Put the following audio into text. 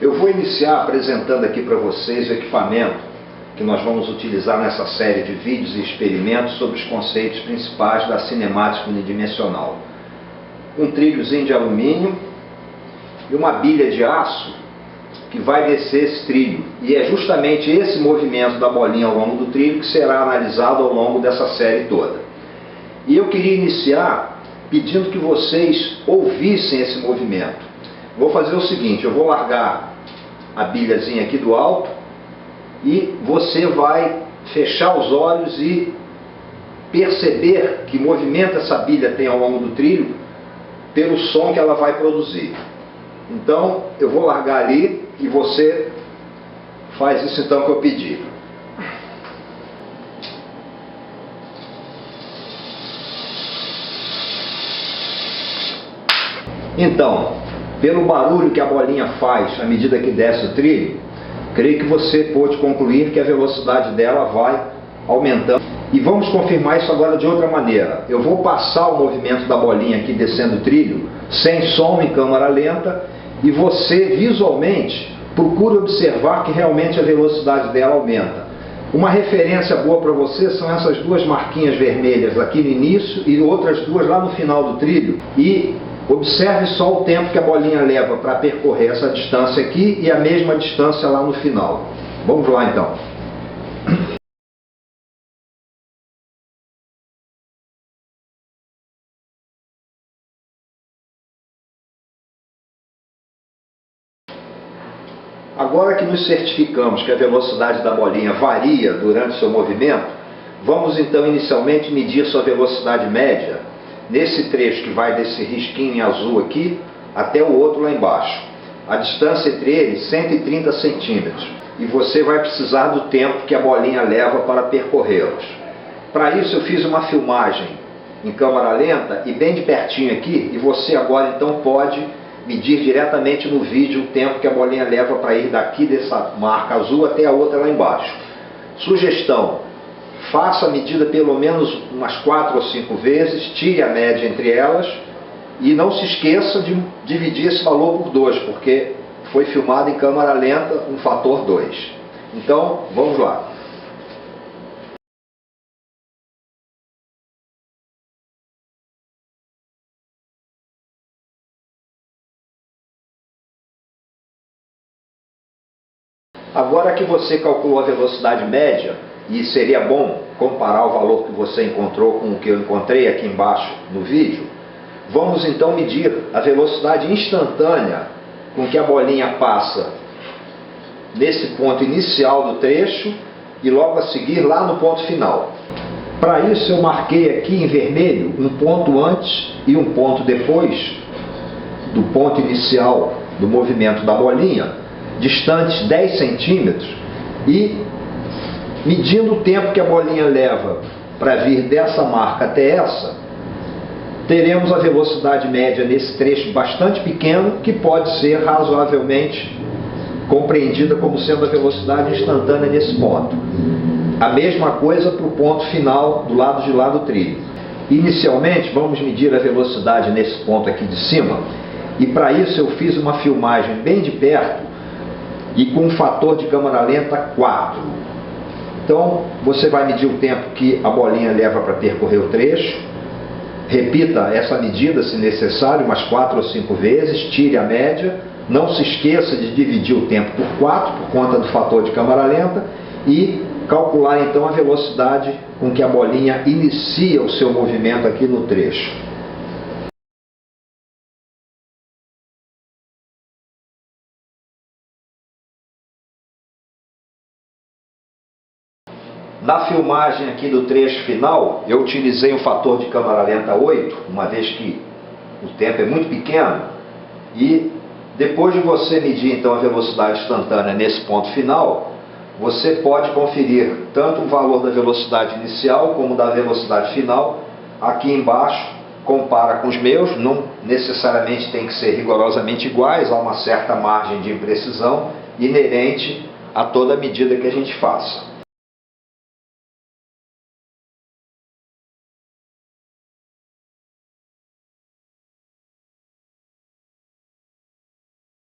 Eu vou iniciar apresentando aqui para vocês o equipamento que nós vamos utilizar nessa série de vídeos e experimentos sobre os conceitos principais da cinemática unidimensional. Um trilhozinho de alumínio e uma bilha de aço que vai descer esse trilho. E é justamente esse movimento da bolinha ao longo do trilho que será analisado ao longo dessa série toda. E eu queria iniciar pedindo que vocês ouvissem esse movimento. Vou fazer o seguinte, eu vou largar a bilhazinha aqui do alto e você vai fechar os olhos e perceber que movimento essa bilha tem ao longo do trilho pelo som que ela vai produzir. Então eu vou largar ali e você faz isso então que eu pedi. Então, pelo barulho que a bolinha faz à medida que desce o trilho, creio que você pôde concluir que a velocidade dela vai aumentando. E vamos confirmar isso agora de outra maneira. Eu vou passar o movimento da bolinha aqui descendo o trilho, sem som, em câmera lenta, e você visualmente procura observar que realmente a velocidade dela aumenta. Uma referência boa para você são essas duas marquinhas vermelhas aqui no início e outras duas lá no final do trilho. E observe só o tempo que a bolinha leva para percorrer essa distância aqui e a mesma distância lá no final. Vamos lá então. Agora que nos certificamos que a velocidade da bolinha varia durante seu movimento, vamos então inicialmente medir sua velocidade média nesse trecho que vai desse risquinho em azul aqui até o outro lá embaixo. A distância entre eles, 130 centímetros. E você vai precisar do tempo que a bolinha leva para percorrê-los. Para isso eu fiz uma filmagem em câmera lenta e bem de pertinho aqui, e você agora então pode medir diretamente no vídeo o tempo que a bolinha leva para ir daqui dessa marca azul até a outra lá embaixo. Sugestão: faça a medida pelo menos umas 4 ou 5 vezes, tire a média entre elas e não se esqueça de dividir esse valor por 2, porque foi filmado em câmera lenta, um fator 2. Então, vamos lá. Agora que você calculou a velocidade média, e seria bom comparar o valor que você encontrou com o que eu encontrei aqui embaixo no vídeo, vamos então medir a velocidade instantânea com que a bolinha passa nesse ponto inicial do trecho e logo a seguir lá no ponto final. Para isso eu marquei aqui em vermelho um ponto antes e um ponto depois do ponto inicial do movimento da bolinha, distantes 10 centímetros, e medindo o tempo que a bolinha leva para vir dessa marca até essa, teremos a velocidade média nesse trecho bastante pequeno, que pode ser razoavelmente compreendida como sendo a velocidade instantânea nesse ponto. A mesma coisa para o ponto final do lado de lá do trilho. Inicialmente vamos medir a velocidade nesse ponto aqui de cima, e para isso eu fiz uma filmagem bem de perto e com um fator de câmera lenta 4. Então você vai medir o tempo que a bolinha leva para percorrer o trecho, repita essa medida se necessário umas 4 ou 5 vezes, tire a média, não se esqueça de dividir o tempo por 4 por conta do fator de câmera lenta e calcular então a velocidade com que a bolinha inicia o seu movimento aqui no trecho. Na filmagem aqui do trecho final, eu utilizei um fator de câmera lenta 8, uma vez que o tempo é muito pequeno, e depois de você medir então a velocidade instantânea nesse ponto final, você pode conferir tanto o valor da velocidade inicial como da velocidade final. Aqui embaixo compara com os meus, não necessariamente tem que ser rigorosamente iguais, há uma certa margem de imprecisão inerente a toda medida que a gente faça.